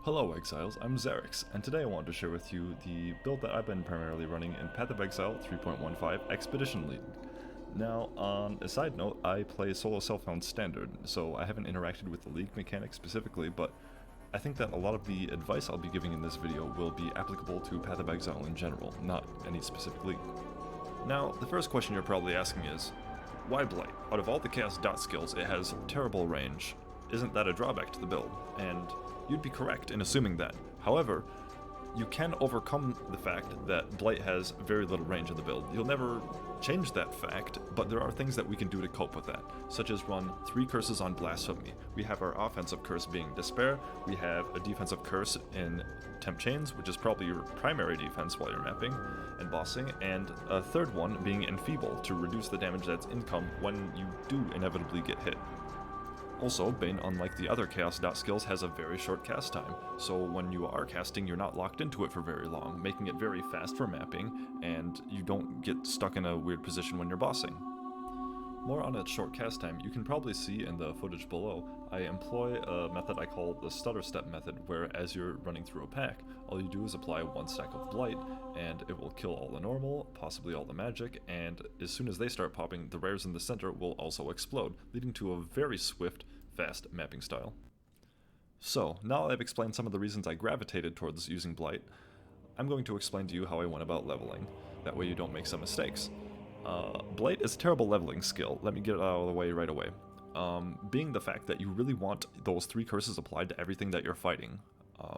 Hello Exiles, I'm Xerix, and today I wanted to share with you the build that I've been primarily running in Path of Exile 3.15 Expedition League. Now, on a side note, I play solo self-found standard, so I haven't interacted with the league mechanics specifically, but I think that a lot of the advice I'll be giving in this video will be applicable to Path of Exile in general, not any specific league. Now, the first question you're probably asking is, why Blight? Out of all the Chaos Dot skills, it has terrible range. Isn't that a drawback to the build? And you'd be correct in assuming that. However, you can overcome the fact that Blight has very little range in the build. You'll never change that fact, but there are things that we can do to cope with that, such as run 3 curses on Blasphemy. We have our offensive curse being Despair, we have a defensive curse in Tempt Chains, which is probably your primary defense while you're mapping and bossing, and a third one being Enfeeble to reduce the damage that's income when you do inevitably get hit. Also, Bane, unlike the other Chaos Dot skills, has a very short cast time, so when you are casting, you're not locked into it for very long, making it very fast for mapping, and you don't get stuck in a weird position when you're bossing. More on its short cast time, you can probably see in the footage below, I employ a method I call the stutter step method, where as you're running through a pack, all you do is apply 1 stack of Blight, and it will kill all the normal, possibly all the magic, and as soon as they start popping, the rares in the center will also explode, leading to a very swift, fast mapping style. So, now that I've explained some of the reasons I gravitated towards using Blight, I'm going to explain to you how I went about leveling. That way you don't make some mistakes. Blight is a terrible leveling skill, let me get it out of the way right away. Being the fact that you really want those 3 curses applied to everything that you're fighting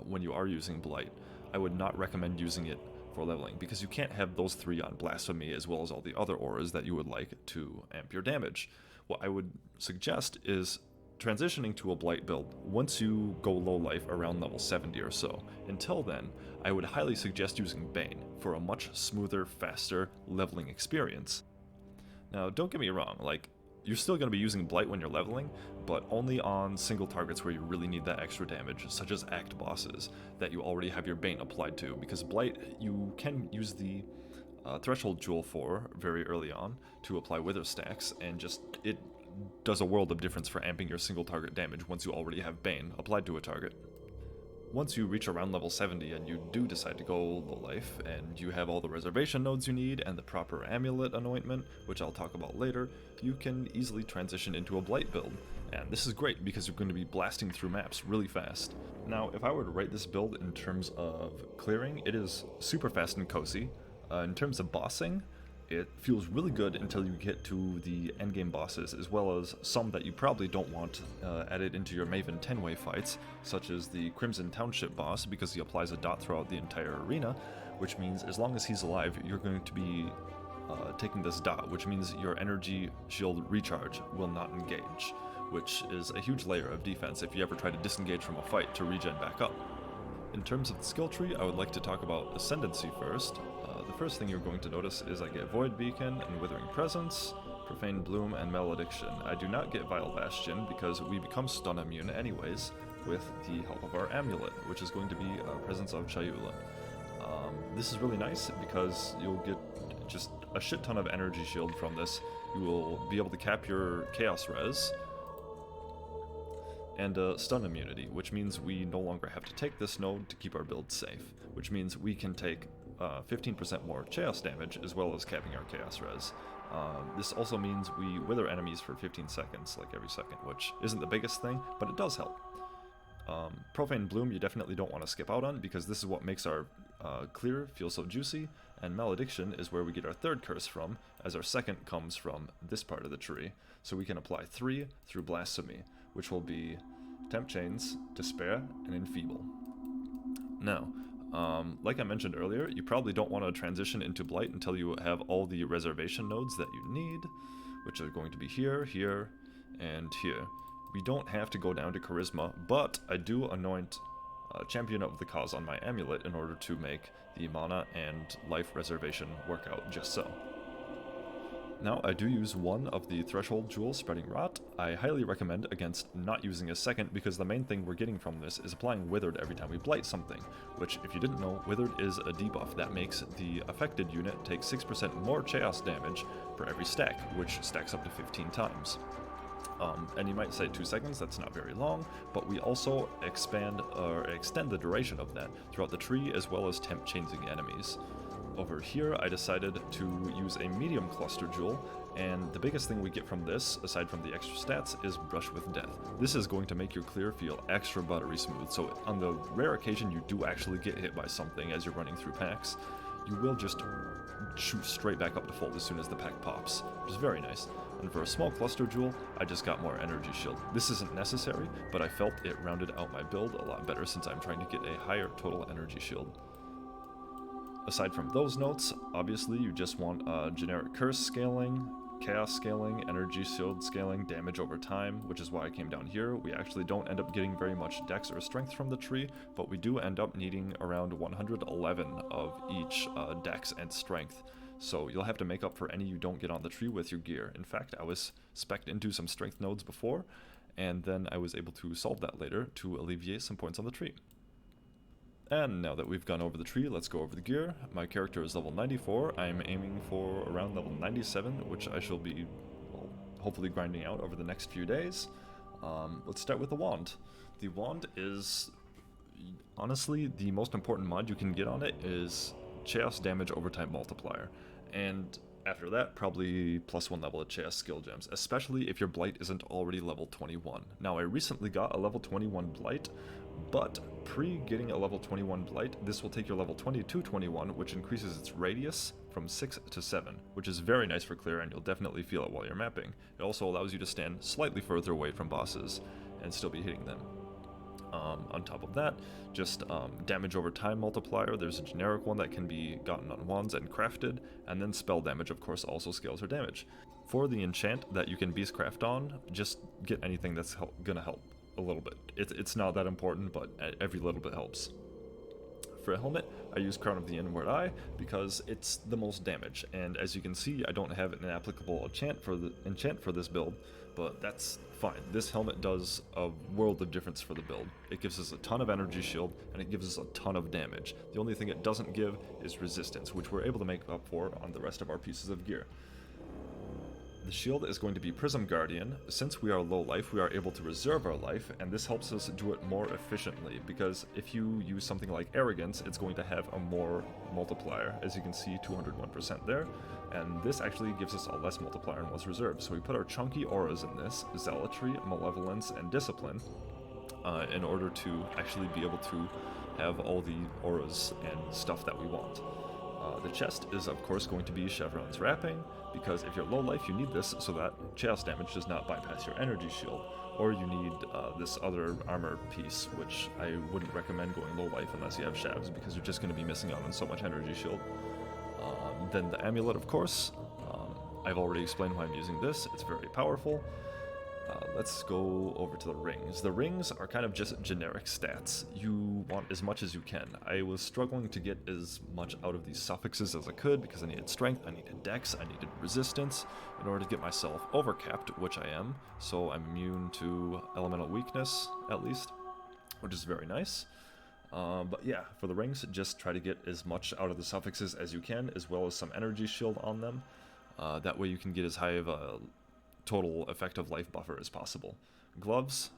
when you are using Blight, I would not recommend using it for leveling, because you can't have those 3 on Blasphemy as well as all the other auras that you would like to amp your damage. What I would suggest is transitioning to a Blight build once you go low life around level 70 or so. Until then, I would highly suggest using Bane for a much smoother, faster leveling experience. Now, don't get me wrong, you're still going to be using Blight when you're leveling, but only on single targets where you really need that extra damage, such as Act bosses that you already have your Bane applied to, because Blight you can use the Threshold Jewel for very early on to apply Wither stacks, and it does a world of difference for amping your single target damage once you already have Bane applied to a target. Once you reach around level 70 and you do decide to go low life, and you have all the reservation nodes you need and the proper amulet anointment, which I'll talk about later, you can easily transition into a Blight build. And this is great because you're going to be blasting through maps really fast. Now, if I were to rate this build in terms of clearing, it is super fast and cozy. In terms of bossing, it feels really good until you get to the endgame bosses, as well as some that you probably don't want added into your Maven 10-way fights, such as the Crimson Township boss, because he applies a dot throughout the entire arena, which means as long as he's alive, you're going to be taking this dot, which means your energy shield recharge will not engage, which is a huge layer of defense if you ever try to disengage from a fight to regen back up. In terms of the skill tree, I would like to talk about Ascendancy first. The first thing you're going to notice is I get Void Beacon and Withering Presence, Profane Bloom, and Malediction. I do not get Vile Bastion because we become stun immune anyways with the help of our amulet, which is going to be Presence of Chayula. This is really nice because you'll get just a shit ton of energy shield from this. You will be able to cap your Chaos Res, and stun immunity, which means we no longer have to take this node to keep our build safe, which means we can take 15% more chaos damage as well as capping our chaos res. This also means we wither enemies for 15 seconds, like every second, which isn't the biggest thing, but it does help. Profane Bloom you definitely don't want to skip out on, because this is what makes our clear feel so juicy, and Malediction is where we get our third curse from, as our second comes from this part of the tree, so we can apply 3 through Blasphemy, which will be Tempt Chains, Despair, and Enfeeble. Now, like I mentioned earlier, you probably don't want to transition into Blight until you have all the reservation nodes that you need, which are going to be here, here, and here. We don't have to go down to Charisma, but I do anoint Champion of the Cause on my amulet in order to make the mana and life reservation work out just so. Now, I do use one of the Threshold Jewels Spreading Rot. I highly recommend against not using a second, because the main thing we're getting from this is applying Withered every time we Blight something, which, if you didn't know, Withered is a debuff that makes the affected unit take 6% more chaos damage for every stack, which stacks up to 15 times. And you might say 2 seconds, that's not very long, but we also extend the duration of that throughout the tree as well as temp changing enemies. Over here, I decided to use a medium cluster jewel, and the biggest thing we get from this, aside from the extra stats, is Brush with Death. This is going to make your clear feel extra buttery smooth, so on the rare occasion you do actually get hit by something as you're running through packs, you will just shoot straight back up to full as soon as the pack pops, which is very nice. And for a small cluster jewel, I just got more energy shield. This isn't necessary, but I felt it rounded out my build a lot better since I'm trying to get a higher total energy shield. Aside from those notes, obviously you just want generic curse scaling, chaos scaling, energy shield scaling, damage over time, which is why I came down here. We actually don't end up getting very much dex or strength from the tree, but we do end up needing around 111 of each dex and strength. So you'll have to make up for any you don't get on the tree with your gear. In fact, I was spec'd into some strength nodes before, and then I was able to solve that later to alleviate some points on the tree. And now that we've gone over the tree, let's go over the gear. My character is level 94. I'm aiming for around level 97, which I shall be, well, hopefully grinding out over the next few days. Let's start with the wand. The wand is, honestly, the most important mod you can get on it is Chaos Damage Overtime Multiplier. And after that, probably +1 level of Chaos Skill Gems, especially if your Blight isn't already level 21. Now, I recently got a level 21 Blight, but pre-getting a level 21 Blight, this will take your level 22-21, which increases its radius from 6 to 7, which is very nice for clear, and you'll definitely feel it while you're mapping. It also allows you to stand slightly further away from bosses and still be hitting them. On top of that, just damage over time multiplier. There's a generic one that can be gotten on wands and crafted, and then spell damage, of course, also scales her damage. For the enchant that you can beastcraft on, just get anything that's gonna help a little bit. It's not that important, but every little bit helps. For a helmet, I use Crown of the Inward Eye because it's the most damage, and as you can see, I don't have an applicable enchant for this build, but that's fine. This helmet does a world of difference for the build. It gives us a ton of energy shield, and it gives us a ton of damage. The only thing it doesn't give is resistance, which we're able to make up for on the rest of our pieces of gear. The shield is going to be Prism Guardian. Since we are low life, we are able to reserve our life, and this helps us do it more efficiently, because if you use something like Arrogance, it's going to have a more multiplier. As you can see, 201% there, and this actually gives us a less multiplier than was reserved. So we put our chunky auras in this, Zealotry, Malevolence, and Discipline, in order to actually be able to have all the auras and stuff that we want. The chest is of course going to be Chevron's Wrapping, because if you're low life you need this so that chaos damage does not bypass your energy shield, or you need this other armor piece, which I wouldn't recommend going low life unless you have Shavs, because you're just going to be missing out on so much energy shield. Then the amulet, of course. I've already explained why I'm using this. It's very powerful. Let's go over to the rings. The rings are kind of just generic stats. You want as much as you can. I was struggling to get as much out of these suffixes as I could because I needed strength, I needed dex, I needed resistance in order to get myself overcapped, which I am. So I'm immune to elemental weakness, at least, which is very nice. But yeah, for the rings, just try to get as much out of the suffixes as you can, as well as some energy shield on them. That way you can get as high of a total effective life buffer as possible. Gloves,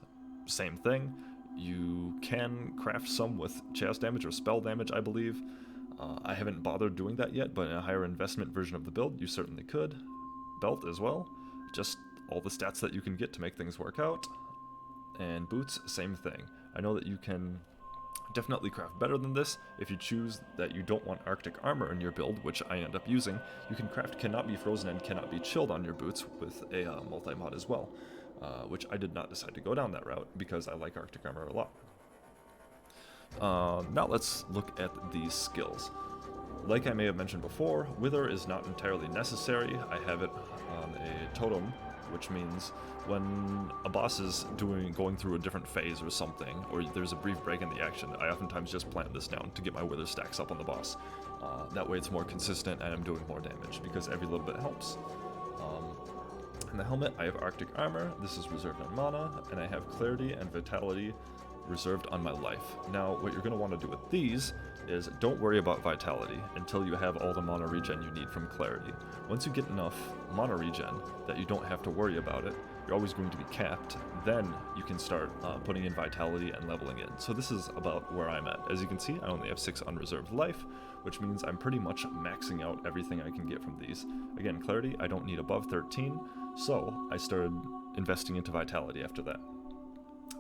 same thing. You can craft some with chaos damage or spell damage, I believe. I haven't bothered doing that yet, but in a higher investment version of the build, you certainly could. Belt as well. Just all the stats that you can get to make things work out. And boots, same thing. I know that you can definitely craft better than this. If you choose that you don't want Arctic armor in your build, which I end up using, you can craft Cannot Be Frozen and Cannot Be Chilled on your boots with a multi-mod as well, which I did not decide to go down that route because I like Arctic armor a lot. Now let's look at these skills. Like I may have mentioned before, Wither is not entirely necessary. I have it on a totem, which means when a boss is going through a different phase or something, or there's a brief break in the action, I oftentimes just plant this down to get my Wither stacks up on the boss. That way it's more consistent and I'm doing more damage, because every little bit helps. In the helmet, I have Arctic armor. This is reserved on mana, and I have Clarity and Vitality reserved on my life. Now, what you're going to want to do with these is don't worry about Vitality until you have all the mana regen you need from Clarity. Once you get enough mana regen that you don't have to worry about it, you're always going to be capped. Then you can start putting in vitality and leveling it. So this is about where I'm at. As you can see, I only have 6 unreserved life, which means I'm pretty much maxing out everything I can get from these. Again, clarity, I don't need above 13, so I started investing into vitality after that.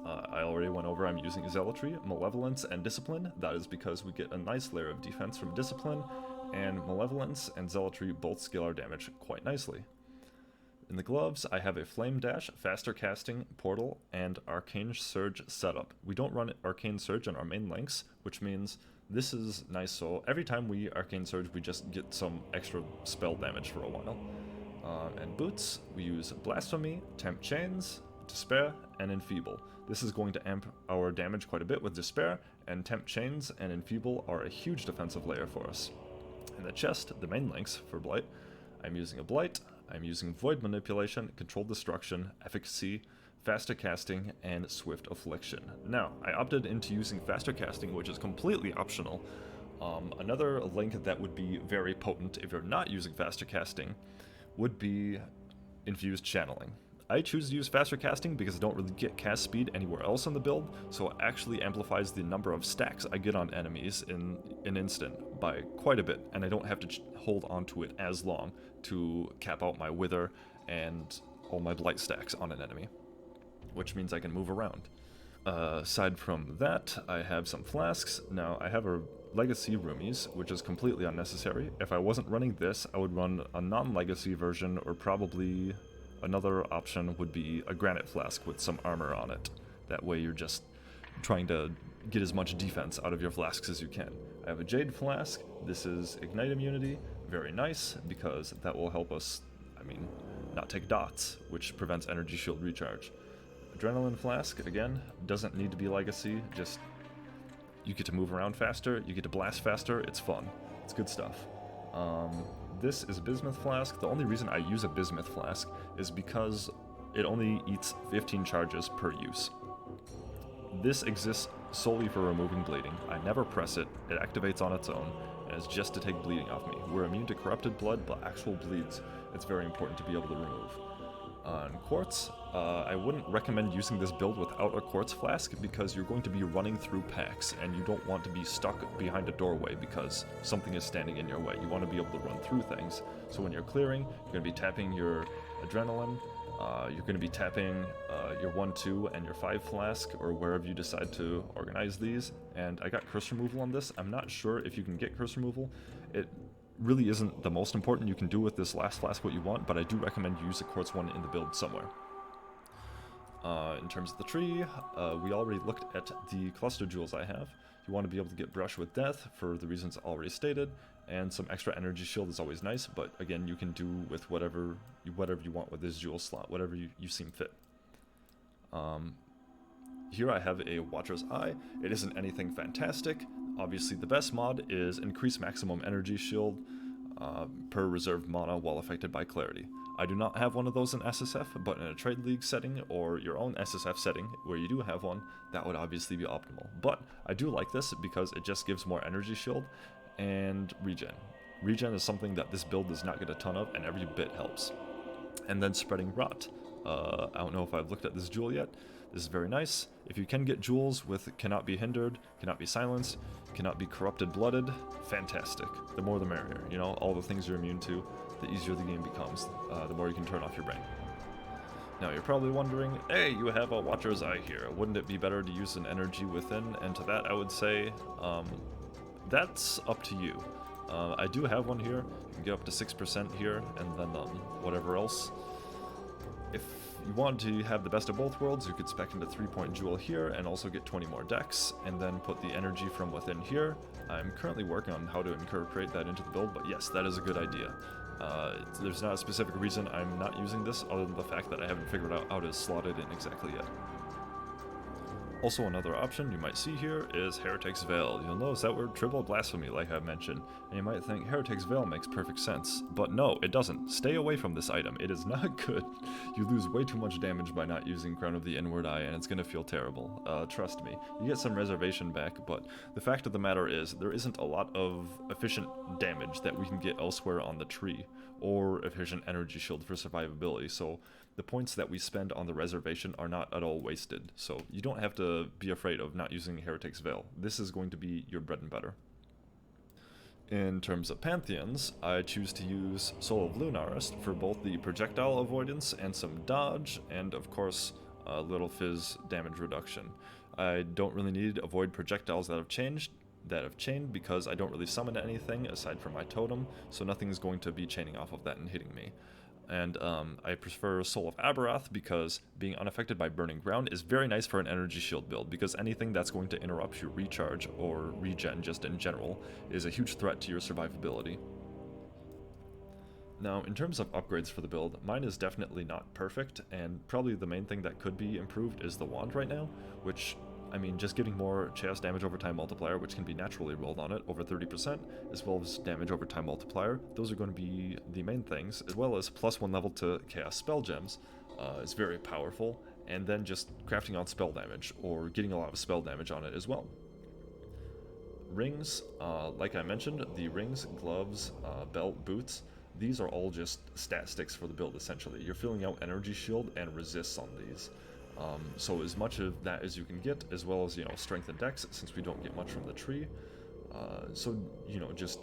I already went over, I'm using Zealotry, Malevolence, and Discipline. That is because we get a nice layer of defense from Discipline, and Malevolence and Zealotry both scale our damage quite nicely. In the gloves, I have a Flame Dash, Faster Casting, Portal, and Arcane Surge setup. We don't run Arcane Surge on our main links, which means this is nice, so every time we Arcane Surge, we just get some extra spell damage for a while. And boots, we use Blasphemy, Tempt Chains, Despair, and Enfeeble. This is going to amp our damage quite a bit with Despair, and Tempt Chains and Enfeeble are a huge defensive layer for us. In the chest, the main links for Blight, I'm using a Blight, I'm using Void Manipulation, Controlled Destruction, Efficacy, Faster Casting, and Swift Affliction. Now, I opted into using Faster Casting, which is completely optional. Another link that would be very potent if you're not using Faster Casting would be Infused Channeling. I choose to use Faster Casting because I don't really get cast speed anywhere else in the build, so it actually amplifies the number of stacks I get on enemies in an instant by quite a bit, and I don't have to hold on to it as long to cap out my Wither and all my Blight stacks on an enemy, which means I can move around. Aside from that, I have some Flasks. Now, I have a Legacy Roomies, which is completely unnecessary. If I wasn't running this, I would run a non-Legacy version, or probably another option would be a Granite Flask with some armor on it. That way you're just trying to get as much defense out of your flasks as you can. I have a Jade Flask. This is Ignite Immunity. Very nice, because that will help us, not take dots, which prevents energy shield recharge. Adrenaline Flask, again, doesn't need to be Legacy, just you get to move around faster, you get to blast faster, it's fun. It's good stuff. This is a Bismuth Flask. The only reason I use a Bismuth Flask is because it only eats 15 charges per use. This exists solely for removing bleeding. I never press it, it activates on its own, and it's just to take bleeding off me. We're immune to corrupted blood, but actual bleeds, it's very important to be able to remove. On Quartz, I wouldn't recommend using this build without a Quartz Flask because you're going to be running through packs and you don't want to be stuck behind a doorway because something is standing in your way. You want to be able to run through things. So when you're clearing, you're going to be tapping your Adrenaline, you're going to be tapping your 1-2 and your 5 Flask, or wherever you decide to organize these. And I got curse removal on this. I'm not sure if you can get curse removal. It really isn't the most important. You can do with this last flask what you want, but I do recommend you use a Quartz one in the build somewhere. In terms of the tree, we already looked at the cluster jewels I have. You want to be able to get Brush with Death for the reasons already stated, and some extra energy shield is always nice, but again, you can do with whatever you want with this jewel slot, whatever you seem fit. Here I have a Watcher's Eye. It isn't anything fantastic. Obviously the best mod is increase maximum energy shield per reserved mana while affected by clarity. I do not have one of those in SSF, but in a trade league setting or your own SSF setting where you do have one, that would obviously be optimal. But I do like this because it just gives more energy shield and regen. Regen is something that this build does not get a ton of, and every bit helps. And then Spreading Rot. I don't know if I've looked at this jewel yet. This is very nice. If you can get jewels with cannot be hindered, cannot be silenced, cannot be corrupted blooded, fantastic. The more the merrier, you know, all the things you're immune to, the easier the game becomes, the more you can turn off your brain. Now you're probably wondering, hey, you have a Watcher's Eye here, wouldn't it be better to use an energy within? And to that I would say, that's up to you. I do have one here, you can get up to 6% here, and then whatever else. If you want to have the best of both worlds, you could spec into 3-point jewel here and also get 20 more decks, and then put the energy from within here. I'm currently working on how to incorporate that into the build, but yes, that is a good idea. There's not a specific reason I'm not using this, other than the fact that I haven't figured out how to slot it in exactly yet. Also, another option you might see here is Heretic's Veil. You'll notice that word triple blasphemy, like I mentioned, and you might think Heretic's Veil makes perfect sense, but no, it doesn't. Stay away from this item. It is not good. You lose way too much damage by not using Crown of the Inward Eye, and it's gonna feel terrible. Trust me. You get some reservation back, but the fact of the matter is, there isn't a lot of efficient damage that we can get elsewhere on the tree, or efficient energy shield for survivability, so the points that we spend on the reservation are not at all wasted. So you don't have to be afraid of not using Heretic's Veil. This is going to be your bread and butter. In terms of Pantheons, I choose to use Soul of Lunarist for both the projectile avoidance and some dodge, and of course, a little fizz damage reduction. I don't really need avoid projectiles that have chained because I don't really summon anything aside from my totem, so nothing's going to be chaining off of that and hitting me. And I prefer Soul of Aberoth because being unaffected by Burning Ground is very nice for an energy shield build, because anything that's going to interrupt your recharge or regen just in general is a huge threat to your survivability. Now, in terms of upgrades for the build, mine is definitely not perfect, and probably the main thing that could be improved is the wand right now, which, I mean, just getting more chaos damage over time multiplier, which can be naturally rolled on it, over 30%, as well as damage over time multiplier. Those are going to be the main things, as well as +1 level to chaos spell gems is very powerful, and then just crafting on spell damage, or getting a lot of spell damage on it as well. Rings, like I mentioned, the rings, gloves, belt, boots, these are all just stat sticks for the build, essentially. You're filling out energy shield and resists on these. So as much of that as you can get, as well as, strength and dex, since we don't get much from the tree. So, just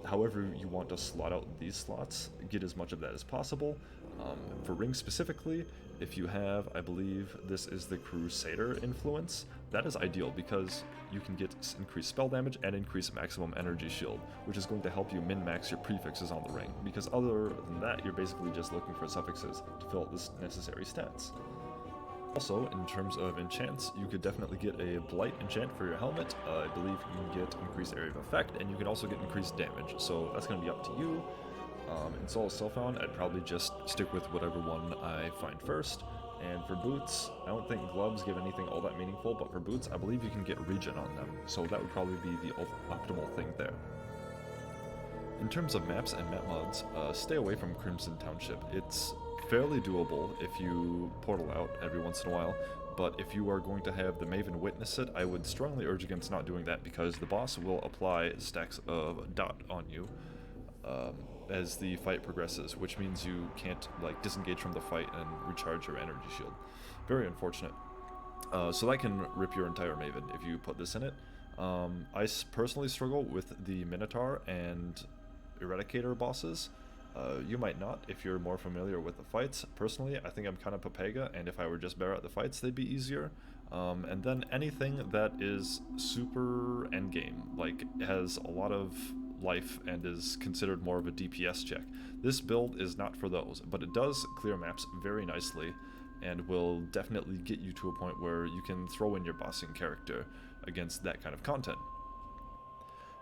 however you want to slot out these slots, get as much of that as possible. For rings specifically, if you have, I believe this is the Crusader influence, that is ideal because you can get increased spell damage and increased maximum energy shield, which is going to help you min-max your prefixes on the ring, because other than that, you're basically just looking for suffixes to fill out the necessary stats. Also, in terms of enchants, you could definitely get a Blight enchant for your helmet. I believe you can get increased area of effect, and you can also get increased damage, so that's going to be up to you. In Soul of Self-Found, I'd probably just stick with whatever one I find first. And for boots, I don't think gloves give anything all that meaningful, but for boots, I believe you can get regen on them, so that would probably be the optimal thing there. In terms of maps and map mods, stay away from Crimson Township. It's fairly doable if you portal out every once in a while, but if you are going to have the Maven witness it, I would strongly urge against not doing that, because the boss will apply stacks of dot on you as the fight progresses, which means you can't disengage from the fight and recharge your energy shield. Very unfortunate. So that can rip your entire Maven if you put this in it. I personally struggle with the Minotaur and Eradicator bosses. You might not if you're more familiar with the fights. Personally, I think I'm kind of Papega, and if I were just better at the fights, they'd be easier. And then anything that is super endgame, like has a lot of life and is considered more of a DPS check. This build is not for those, but it does clear maps very nicely and will definitely get you to a point where you can throw in your bossing character against that kind of content.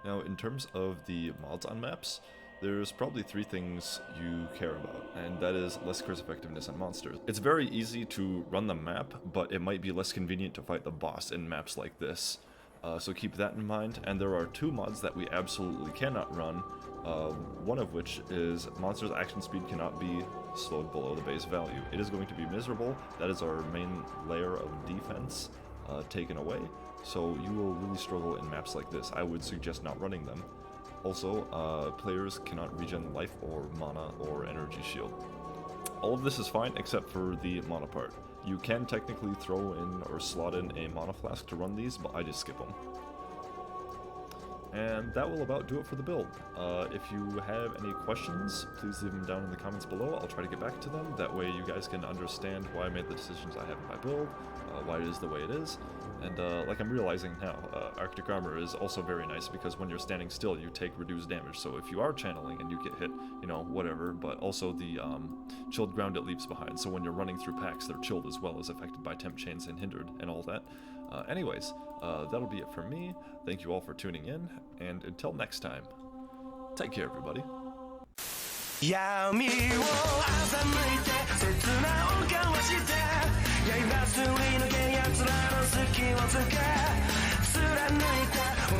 Now, in terms of the mods on maps, there's probably 3 things you care about, and that is less curse effectiveness on monsters. It's very easy to run the map, but it might be less convenient to fight the boss in maps like this. So keep that in mind, and there are 2 mods that we absolutely cannot run, one of which is monsters' action speed cannot be slowed below the base value. It is going to be miserable. That is our main layer of defense taken away, so you will really struggle in maps like this. I would suggest not running them. Also, players cannot regen life or mana or energy shield. All of this is fine except for the mana part. You can technically throw in or slot in a mana flask to run these, but I just skip them. And that will about do it for the build. If you have any questions, please leave them down in the comments below. I'll try to get back to them. That way you guys can understand why I made the decisions I have in my build, why it is the way it is. And like I'm realizing now, Arctic Armor is also very nice because when you're standing still, you take reduced damage. So if you are channeling and you get hit, whatever, but also the chilled ground it leaves behind. So when you're running through packs, they're chilled as well as affected by temp chains and hindered and all that. Anyways, that'll be it from me. Thank you all for tuning in, and until next time, take care, everybody. 闇を欺いて切なを交わして刃すり抜け奴らの隙をつけ貫い